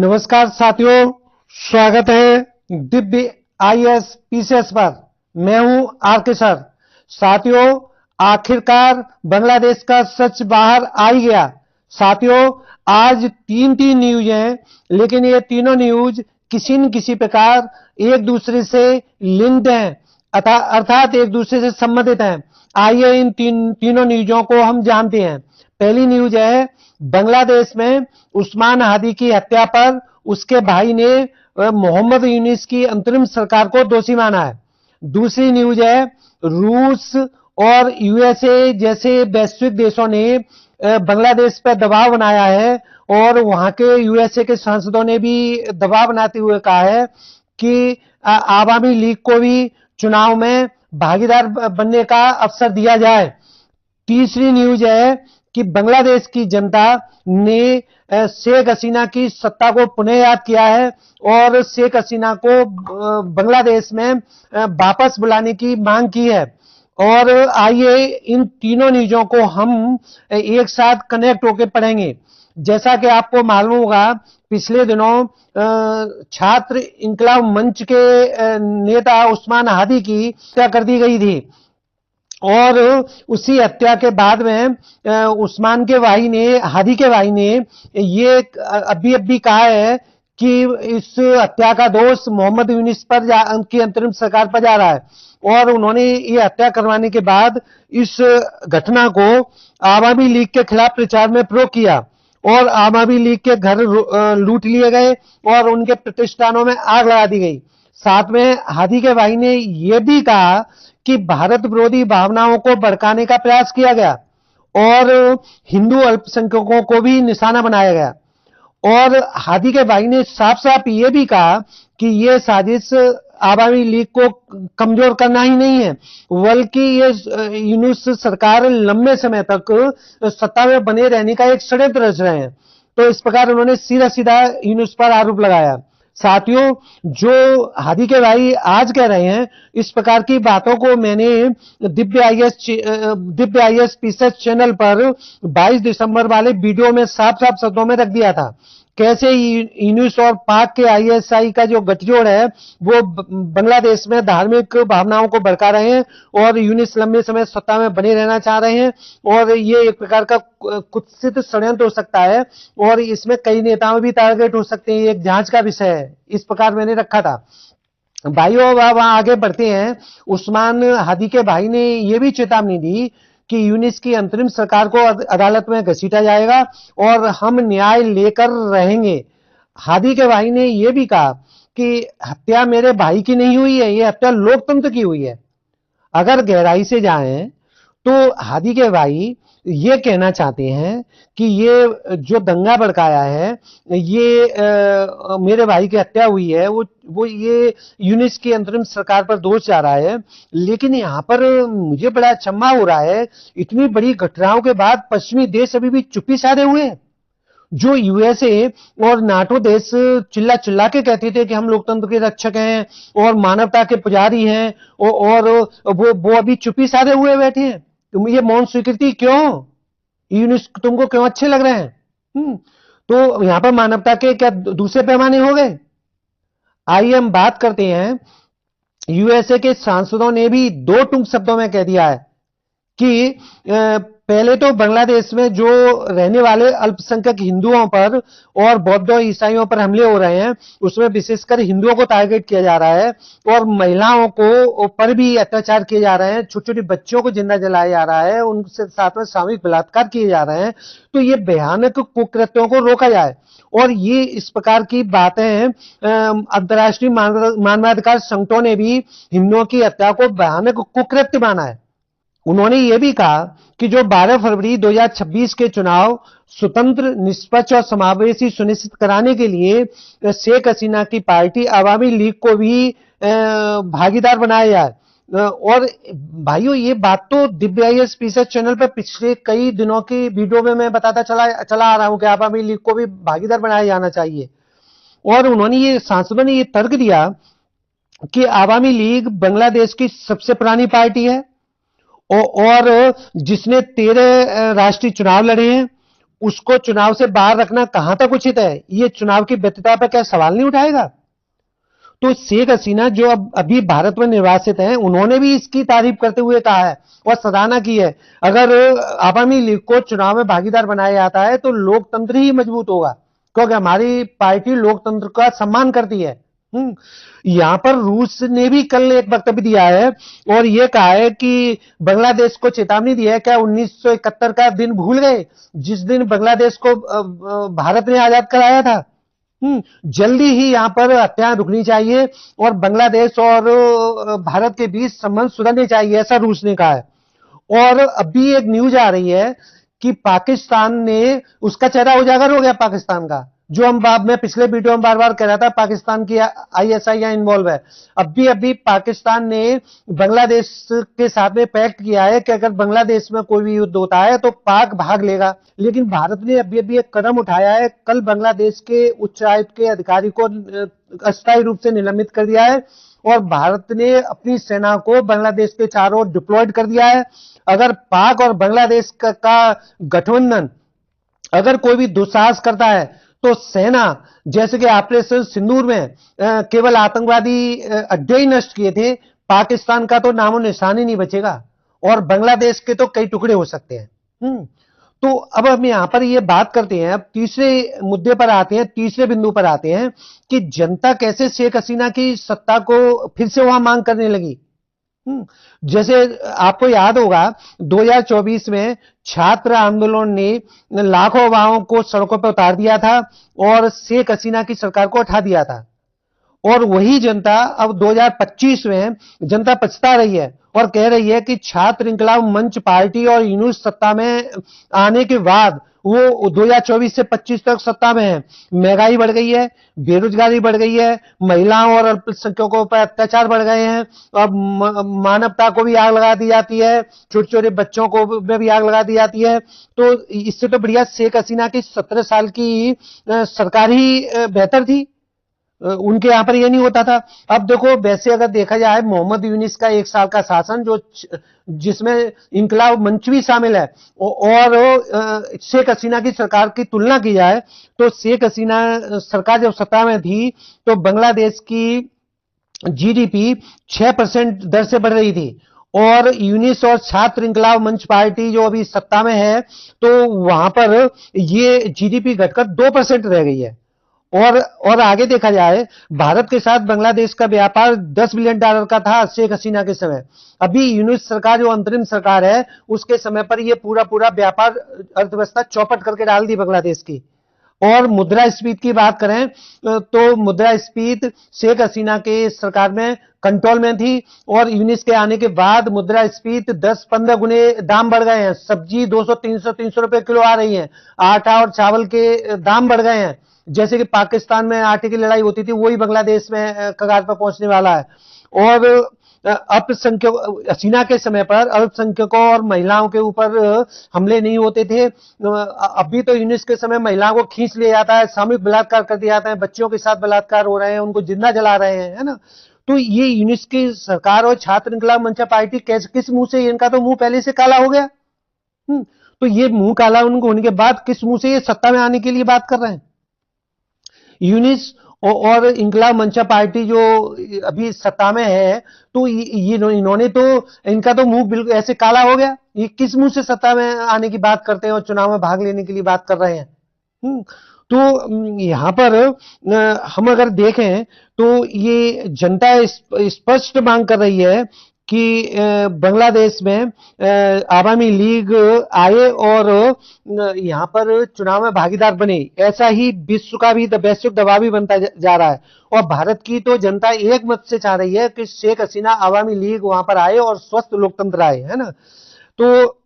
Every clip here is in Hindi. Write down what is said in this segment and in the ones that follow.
नमस्कार साथियों, स्वागत है दिव्य आईएएस पीसीएस पर। मैं हूं आर के सर। साथियों, आखिरकार बांग्लादेश का सच बाहर आ ही गया। साथियों, आज तीन न्यूज हैं, लेकिन ये तीनों न्यूज किसी न किसी प्रकार एक दूसरे से लिंक्ड हैं, अर्थात एक दूसरे से संबंधित हैं। आइए इन तीनों न्यूजों को हम जानते हैं। पहली न्यूज है, बांग्लादेश में उस्मान हादी की हत्या पर उसके भाई ने मोहम्मद यूनिस की अंतरिम सरकार को दोषी माना है। दूसरी न्यूज है, रूस और यूएसए जैसे वैश्विक देशों ने बांग्लादेश पर दबाव बनाया है और वहां के यूएसए के सांसदों ने भी दबाव बनाते हुए कहा है कि आवामी लीग को भी चुनाव में भागीदार बनने का अवसर दिया जाए। तीसरी न्यूज है कि बांग्लादेश की जनता ने शेख हसीना की सत्ता को पुनः याद किया है और शेख हसीना को बांग्लादेश में वापस बुलाने की मांग की है। और आइए इन तीनों न्यूज़ों को हम एक साथ कनेक्ट होकर पढ़ेंगे। जैसा कि आपको मालूम होगा, पिछले दिनों छात्र इंकलाब मंच के नेता उस्मान हादी की हत्या कर दी गई थी और उसी हत्या के बाद में उस्मान के भाई ने, हादी के भाई ने ये अभी कहा है कि इस हत्या का दोष मोहम्मद यूनिस पर उनकी अंतरिम सरकार पर जा रहा है। और उन्होंने ये हत्या करवाने के बाद इस घटना को आवामी लीग के खिलाफ प्रचार में प्रयोग किया और आवामी लीग के घर लूट लिए गए और उनके प्रतिष्ठानों में आग लगा दी गई। साथ में हादी के भाई ने यह भी कहा कि भारत विरोधी भावनाओं को भड़काने का प्रयास किया गया और हिंदू अल्पसंख्यकों को भी निशाना बनाया गया। और हादी के भाई ने साफ साफ ये भी कहा कि ये साजिश आवामी लीग को कमजोर करना ही नहीं है, बल्कि ये यूनुस सरकार लंबे समय तक सत्ता में बने रहने का एक षड्यंत्र रच रहे हैं। तो इस प्रकार उन्होंने सीधा सीधा यूनुस पर आरोप लगाया। साथियों, जो हादी के भाई आज कह रहे हैं, इस प्रकार की बातों को मैंने दिव्य आईएएस पीसीएस चैनल पर 22 दिसंबर वाले वीडियो में साफ साफ शब्दों में रख दिया था। कैसे यूनुस और पाक के आईएसआई का जो गठजोड़ है वो बांग्लादेश में धार्मिक भावनाओं को भड़का रहे हैं और यूनुस लंबे समय सत्ता में बने रहना चाह रहे हैं और ये एक प्रकार का कुत्सित षड्यंत्र हो सकता है और इसमें कई नेताओं भी टारगेट हो सकते हैं। एक जांच का विषय है, इस प्रकार मैंने रखा था। भाइयों, वहां आगे बढ़ते हैं। उस्मान हादी के भाई ने यह भी चेतावनी दी कि यूनिस की अंतरिम सरकार को अदालत में घसीटा जाएगा और हम न्याय लेकर रहेंगे। हादी के भाई ने यह भी कहा कि हत्या मेरे भाई की नहीं हुई है, यह हत्या लोकतंत्र की हुई है। अगर गहराई से जाएं तो हादी के भाई ये कहना चाहते हैं कि ये जो दंगा भड़काया है, ये मेरे भाई की हत्या हुई है, वो ये यूनिस की अंतरिम सरकार पर दोष जा रहा है। लेकिन यहाँ पर मुझे बड़ा अचंभा हो रहा है, इतनी बड़ी घटनाओं के बाद पश्चिमी देश अभी भी चुप्पी साधे हुए हैं। जो यूएसए और नाटो देश चिल्ला चिल्ला के कहते थे कि हम लोकतंत्र के रक्षक हैं और मानवता के पुजारी हैं और वो अभी चुप्पी साधे हुए बैठे हैं। तुम ये मौन स्वीकृति क्यों? यूनिस तुमको क्यों अच्छे लग रहे हैं? तो यहां पर मानवता के क्या दूसरे पैमाने हो गए? आइए हम बात करते हैं। यूएसए के सांसदों ने भी दो टूक शब्दों में कह दिया है कि पहले तो बांग्लादेश में जो रहने वाले अल्पसंख्यक हिंदुओं पर और बौद्ध ईसाइयों पर हमले हो रहे हैं, उसमें विशेषकर हिंदुओं को टारगेट किया जा रहा है और महिलाओं को पर भी अत्याचार किए जा रहे हैं, छोटे छोटे बच्चों को जिंदा जलाया जा रहा है, उनसे साथ में सामूहिक बलात्कार किए जा रहे हैं। तो ये भयानक कुकृत्यों को रोका जाए और ये इस प्रकार की बातें अंतर्राष्ट्रीय मानवाधिकार संगठनों ने भी हिंदुओं की हत्या को भयानक कुकृत्य माना है। उन्होंने यह भी कहा कि जो 12 फरवरी 2026 के चुनाव स्वतंत्र, निष्पक्ष और समावेशी सुनिश्चित कराने के लिए शेख हसीना की पार्टी आवामी लीग को भी भागीदार बनाया जाए। और भाइयों, ये बात तो दिव्य आईएएस पीसीएस चैनल पर पिछले कई दिनों की वीडियो में मैं बताता चला आ रहा हूं कि आवामी लीग को भी भागीदार बनाया जाना चाहिए। और उन्होंने ये सांसदों ने ये तर्क दिया कि आवामी लीग बांग्लादेश की सबसे पुरानी पार्टी है और जिसने 13 राष्ट्रीय चुनाव लड़े हैं उसको चुनाव से बाहर रखना कहां तक उचित है? ये चुनाव की वैधता पर क्या सवाल नहीं उठाएगा? तो शेख हसीना जो अब अभी भारत में निर्वासित हैं, उन्होंने भी इसकी तारीफ करते हुए कहा है और सराहना की है। अगर आवामी लीग को चुनाव में भागीदार बनाया जाता है तो लोकतंत्र ही मजबूत होगा, क्योंकि हमारी पार्टी लोकतंत्र का सम्मान करती है। यहां पर रूस ने भी कल एक वक्तव्य दिया है और यह कहा है कि बांग्लादेश को चेतावनी दी है, क्या 1971 का दिन भूल गए जिस दिन बांग्लादेश को भारत ने आजाद कराया था? जल्दी ही यहां पर हत्याएं रुकनी चाहिए और बांग्लादेश और भारत के बीच संबंध सुधरने चाहिए, ऐसा रूस ने कहा है। और अभी एक न्यूज आ रही है कि पाकिस्तान ने, उसका चेहरा उजागर हो गया पाकिस्तान का, जो मैं पिछले वीडियो में बार बार कह रहा था पाकिस्तान की आईएसआई यहां इन्वॉल्व है। अभी पाकिस्तान ने बांग्लादेश के साथ में पैक्ट किया है कि अगर बांग्लादेश में कोई भी युद्ध होता है तो पाक भाग लेगा, लेकिन भारत ने अभी एक कदम उठाया है। कल बांग्लादेश के उच्चायुक्त के अधिकारी को अस्थायी रूप से निलंबित कर दिया है और भारत ने अपनी सेना को बांग्लादेश के चारों ओर डिप्लॉयड कर दिया है। अगर पाक और बांग्लादेश का गठबंधन अगर कोई भी दुस्साहस करता है तो सेना, जैसे कि ऑपरेशन सिंदूर में केवल आतंकवादी अड्डे ही नष्ट किए थे, पाकिस्तान का तो नामो निशान ही नहीं बचेगा और बांग्लादेश के तो कई टुकड़े हो सकते हैं। तो अब हम यहां पर ये बात करते हैं, अब तीसरे मुद्दे पर आते हैं, तीसरे बिंदु पर आते हैं कि जनता कैसे शेख हसीना की सत्ता को फिर से वहां मांग करने लगी। जैसे आपको याद होगा 2024 में छात्र आंदोलन ने लाखों युवाओं को सड़कों पर उतार दिया था और शेख हसीना की सरकार को हटा दिया था, और वही जनता अब 2025 में जनता पछता रही है और कह रही है कि छात्र इंकलाब मंच पार्टी और यूनुस सत्ता में आने के बाद वो 2024 से 25 तक सत्ता में है। महंगाई बढ़ गई है, बेरोजगारी बढ़ गई है, महिलाओं और अल्पसंख्यकों पर अत्याचार बढ़ गए हैं, अब मानवता को भी आग लगा दी जाती है, छोटे छोटे बच्चों को भी आग लगा दी जाती है। तो इससे तो बढ़िया शेख हसीना की 17 साल की सरकार ही बेहतर थी, उनके यहां पर यह नहीं होता था। अब देखो, वैसे अगर देखा जाए मोहम्मद यूनिस का 1 साल का शासन, जो जिसमें इंकलाब मंच भी शामिल है, और शेख हसीना की सरकार की तुलना की जाए तो शेख हसीना सरकार जब सत्ता में थी तो बांग्लादेश की जीडीपी 6% दर से बढ़ रही थी, और यूनिस और छात्र इंकलाब मंच पार्टी जो अभी सत्ता में है तो वहां पर ये जीडीपी घटकर 2% रह गई है। और आगे देखा जाए, भारत के साथ बांग्लादेश का व्यापार $10 बिलियन का था शेख हसीना के समय। अभी यूनुस सरकार जो अंतरिम सरकार है उसके समय पर यह पूरा व्यापार अर्थव्यवस्था चौपट करके डाल दी बांग्लादेश की। और मुद्रास्फीति की बात करें तो मुद्रास्फीति शेख हसीना के सरकार में कंट्रोल में थी, और यूनिस के आने के बाद मुद्रास्फीति 10-15 गुने दाम बढ़ गए हैं। सब्जी 200-300 रुपए किलो आ रही है, आटा और चावल के दाम बढ़ गए हैं। जैसे कि पाकिस्तान में आटे की लड़ाई होती थी, वही बांग्लादेश में कगार पर पहुंचने वाला है। और अल्पसंख्यक हसीना के समय पर अल्पसंख्यकों और महिलाओं के ऊपर हमले नहीं होते थे। अभी तो यूनिस के समय महिलाओं को खींच लिया जाता है, सामूहिक बलात्कार कर दिया जाता है, बच्चों के साथ बलात्कार हो रहे हैं, उनको जिंदा जला रहे हैं, है ना। तो ये यूनिस की सरकार और छात्र इंकलाब मंच पार्टी किस मुंह से, इनका तो मुंह पहले से काला हो गया। तो ये मुंह काला उनको होने के बाद किस मुंह से ये सत्ता में आने के लिए बात कर रहे हैं? यूनिस और इंकलाब मंचा पार्टी जो अभी सत्ता में है, तो ये इन्होंने तो, इनका तो मुंह बिल्कुल ऐसे काला हो गया। ये किस मुंह से सत्ता में आने की बात करते हैं और चुनाव में भाग लेने के लिए बात कर रहे हैं? तो यहां पर हम अगर देखें तो ये जनता स्पष्ट मांग कर रही है कि बांग्लादेश में आवामी लीग आए और यहां पर चुनाव में भागीदार बने। ऐसा ही विश्व का भी वैश्विक दबाव भी बनता जा रहा है, और भारत की तो जनता एक मत से चाह रही है कि शेख हसीना आवामी लीग वहां पर आए और स्वस्थ लोकतंत्र आए, है ना। तो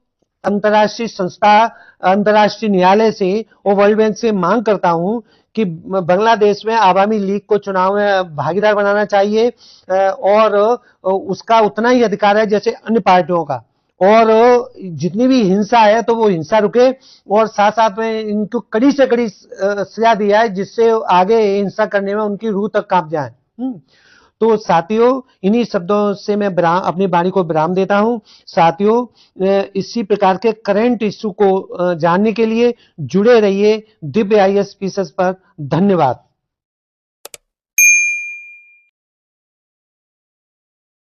अंतर्राष्ट्रीय संस्था, अंतर्राष्ट्रीय न्यायालय से और वर्ल्ड बैंक से मांग करता हूं कि बांग्लादेश में आवामी लीग को चुनाव में भागीदार बनाना चाहिए, और उसका उतना ही अधिकार है जैसे अन्य पार्टियों का, और जितनी भी हिंसा है तो वो हिंसा रुके, और साथ साथ में इनको कड़ी से कड़ी सजा दी जाए जिससे आगे हिंसा करने में उनकी रूह तक कांप जाए। तो साथियों, इन्हीं शब्दों से मैं अपनी वाणी को विराम देता हूं। साथियों, इसी प्रकार के करंट इश्यू को जानने के लिए जुड़े रहिए दिव्य आईएएस पीसेस पर। धन्यवाद।